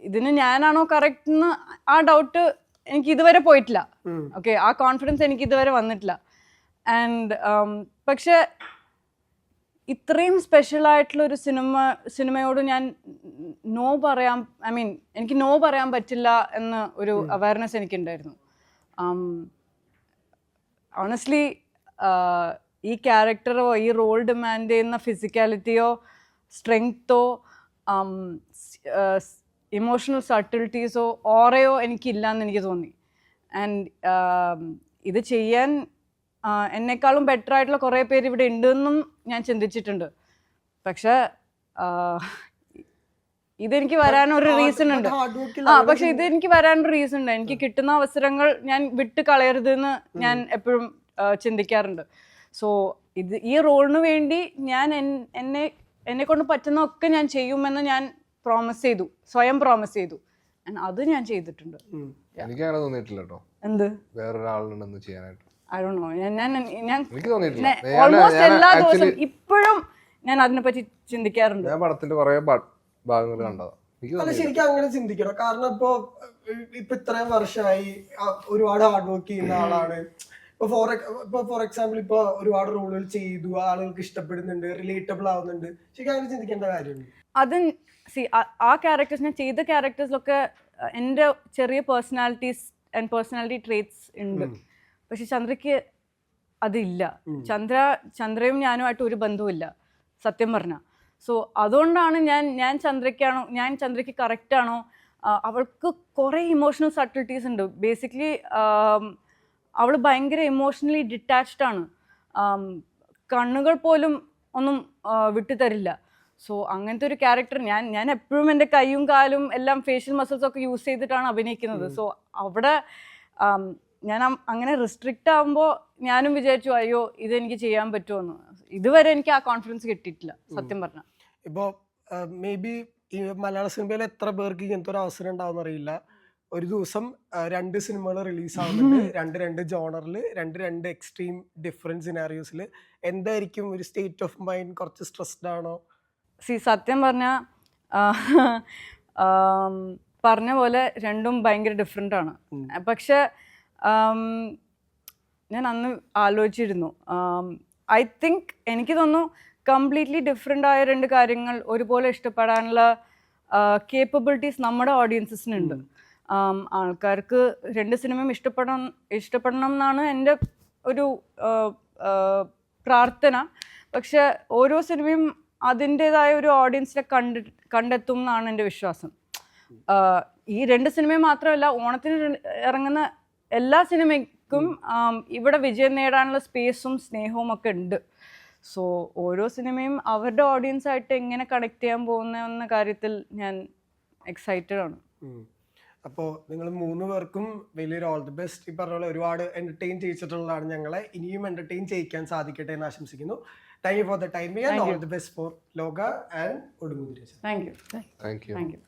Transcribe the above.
ഇതിന് ഞാനാണോ കറക്റ്റ് എന്ന് ആ ഡൗട്ട് എനിക്ക് ഇതുവരെ പോയിട്ടില്ല. ഓക്കെ, ആ കോൺഫിഡൻസ് എനിക്ക് ഇതുവരെ വന്നിട്ടില്ല. ആൻഡ് പക്ഷെ ഇത്രയും സ്പെഷ്യൽ ആയിട്ടുള്ള ഒരു സിനിമയോട് ഞാൻ നോ പറയാൻ, ഐ മീൻ എനിക്ക് നോ പറയാൻ പറ്റില്ല എന്ന ഒരു അവയർനെസ് എനിക്കുണ്ടായിരുന്നു. ഓണസ്റ്റ്ലി ഈ ക്യാരക്ടറോ ഈ റോൾ ഡിമാൻഡ് ചെയ്യുന്ന ഫിസിക്കാലിറ്റിയോ സ്ട്രെങ്തോ ഇമോഷണൽ സട്ടിലിറ്റീസോ ഓറയോ എനിക്കില്ല എന്ന് എനിക്ക് തോന്നി. ആൻഡ് ഇത് ചെയ്യാൻ എന്നെക്കാളും ബെറ്റർ ആയിട്ടുള്ള കുറേ പേര് ഇവിടെ ഉണ്ടെന്നും ഞാൻ ചിന്തിച്ചിട്ടുണ്ട്. പക്ഷെ ഇതെനിക്ക് വരാനൊരു റീസൺ ഉണ്ട്. പക്ഷെ ഇതെനിക്ക് വരാനൊരു റീസൺ ഉണ്ട്. എനിക്ക് കിട്ടുന്ന അവസരങ്ങൾ ഞാൻ വിട്ട് കളയരുതെന്ന് ഞാൻ എപ്പോഴും ചിന്തിക്കാറുണ്ട്. സോ ഈ റോളിന് വേണ്ടി ഞാൻ എന്നെ കൊണ്ട് പറ്റുന്നതൊക്കെ ഞാൻ ചെയ്യുമെന്ന് ഞാൻ സ്വയം പ്രോമിസ് ചെയ്തു. അത് ഞാൻ ചെയ്തിട്ടുണ്ട്. എനിക്ക് അങ്ങനെ തോന്നിയിട്ടില്ല കേട്ടോ. എന്ത് വേറൊരാളുണ്ടെന്ന് ചെയ്യാനായിട്ട് I don't know. ഞാൻ ഓൾമോസ്റ്റ് എല്ലാ ദിവസവും ഇപ്പോഴും ഞാൻ അതിനെപ്പറ്റി ചിന്തിക്കാറുണ്ട്. ഞാൻ പടത്തിന്റെ കുറെ ഭാഗങ്ങൾ കണ്ടതാ. ശരിക്കും അങ്ങനെ ചിന്തിക്കണം. കാരണം ഇപ്പൊ ഇത്രയും വർഷമായി ഒരുപാട് ഹാർഡ് വർക്ക് ചെയ്യുന്ന ആളാണ്. ഇപ്പൊ ഫോർ എക്സാമ്പിൾ ഇപ്പൊ ഒരുപാട് റോളുകൾ ചെയ്തു, ആളുകൾക്ക് ഇഷ്ടപ്പെടുന്നുണ്ട്, റിലേറ്റബിൾ ആവുന്നുണ്ട്. ശരിക്കും അങ്ങനെ ചിന്തിക്കേണ്ട കാര്യമുണ്ട്. അത് ആ ക്യാരക്ടേഴ്സ് ഞാൻ ചെയ്ത ക്യാരക്ടേഴ്സിലൊക്കെ എൻ്റെ ചെറിയ പേഴ്സണാലിറ്റി ട്രേറ്റ്സ് ഉണ്ട്. പക്ഷെ ചന്ദ്രയ്ക്ക് അതില്ല. ചന്ദ്രയും ഞാനുമായിട്ട് ഒരു ബന്ധവുമില്ല സത്യം പറഞ്ഞാൽ. സോ അതുകൊണ്ടാണ് ഞാൻ ചന്ദ്രയ്ക്ക് കറക്റ്റാണോ, അവൾക്ക് കുറേ ഇമോഷണൽ സട്ടിലിറ്റീസ് ഉണ്ട്. ബേസിക്കലി അവൾ ഭയങ്കര ഇമോഷണലി ഡിറ്റാച്ച്ഡ് ആണ്. കണ്ണുകൾ പോലും ഒന്നും വിട്ടുതരില്ല. സോ അങ്ങനത്തെ ഒരു ക്യാരക്ടർ ഞാൻ എപ്പോഴും എൻ്റെ കൈയും കാലും എല്ലാം ഫേഷ്യൽ മസിൽസ് ഒക്കെ യൂസ് ചെയ്തിട്ടാണ് അഭിനയിക്കുന്നത്. സോ അവിടെ ഞാൻ അങ്ങനെ റിസ്ട്രിക്റ്റ് ആകുമ്പോൾ ഞാനും വിചാരിച്ചു അയ്യോ ഇതെനിക്ക് ചെയ്യാൻ പറ്റുമെന്ന്. ഇതുവരെ എനിക്ക് ആ കോൺഫിഡൻസ് കിട്ടിയിട്ടില്ല സത്യം പറഞ്ഞാൽ. ഇപ്പോൾ മേ ബി ഈ മലയാള സിനിമയിൽ എത്ര പേർക്ക് ഇങ്ങനത്തെ ഒരു അവസരം ഉണ്ടാവും അറിയില്ല. ഒരു ദിവസം 2 സിനിമകൾ റിലീസ് ആവുന്നുണ്ട്, രണ്ട് ജോണറിൽ, രണ്ട് എക്സ്ട്രീം ഡിഫറെൻറ്റ് സിനാരിയോസിൽ. എന്തായിരിക്കും ഒരു സ്റ്റേറ്റ് ഓഫ് മൈൻഡ്? കുറച്ച് സ്ട്രെസ്ഡ് ആണോ? സത്യം പറഞ്ഞാൽ പറഞ്ഞ പോലെ രണ്ടും ഭയങ്കര ഡിഫറെൻ്റ് ആണ്. പക്ഷെ ഞാൻ അന്ന് ആലോചിച്ചിരുന്നു. ഐ തിങ്ക് എനിക്ക് തോന്നുന്നു കംപ്ലീറ്റ്ലി ഡിഫറെൻ്റ് ആയ 2 കാര്യങ്ങൾ ഒരുപോലെ ഇഷ്ടപ്പെടാനുള്ള കേപ്പബിലിറ്റീസ് നമ്മുടെ ഓഡിയൻസിനുണ്ട്. ആൾക്കാർക്ക് 2 സിനിമയും ഇഷ്ടപ്പെടണം എന്നാണ് എൻ്റെ ഒരു പ്രാർത്ഥന. പക്ഷെ ഓരോ സിനിമയും അതിൻ്റെതായ ഒരു ഓഡിയൻസിനെ കണ്ടെത്തും എന്നാണ് എൻ്റെ വിശ്വാസം. ഈ 2 സിനിമയും മാത്രമല്ല, ഓണത്തിന് ഇറങ്ങുന്ന എല്ലാ സിനിമയ്ക്കും ഇവിടെ വിജയം നേടാനുള്ള സ്പേസും സ്നേഹവും ഒക്കെ ഉണ്ട്. സോ ഓരോ സിനിമയും അവരുടെ ഓഡിയൻസായിട്ട് എങ്ങനെ കണക്ട് ചെയ്യാൻ പോകുന്ന കാര്യത്തിൽ ഞാൻ എക്സൈറ്റഡ് ആണ്. അപ്പോൾ നിങ്ങൾ 3 പേർക്കും വലിയൊരു ഓൾ ദി ബെസ്റ്റ്. ഈ പറഞ്ഞ പോലെ ഒരുപാട് എൻ്റർടൈൻ ചെയ്യിച്ചിട്ടുള്ളതാണ് ഞങ്ങളെ. ഇനിയും എൻ്റർടൈൻ ചെയ്യിക്കാൻ സാധിക്കട്ടെ എന്ന് ആശംസിക്കുന്നു. Thank you for the time and all the best for Loga and Odumudri. Thank you.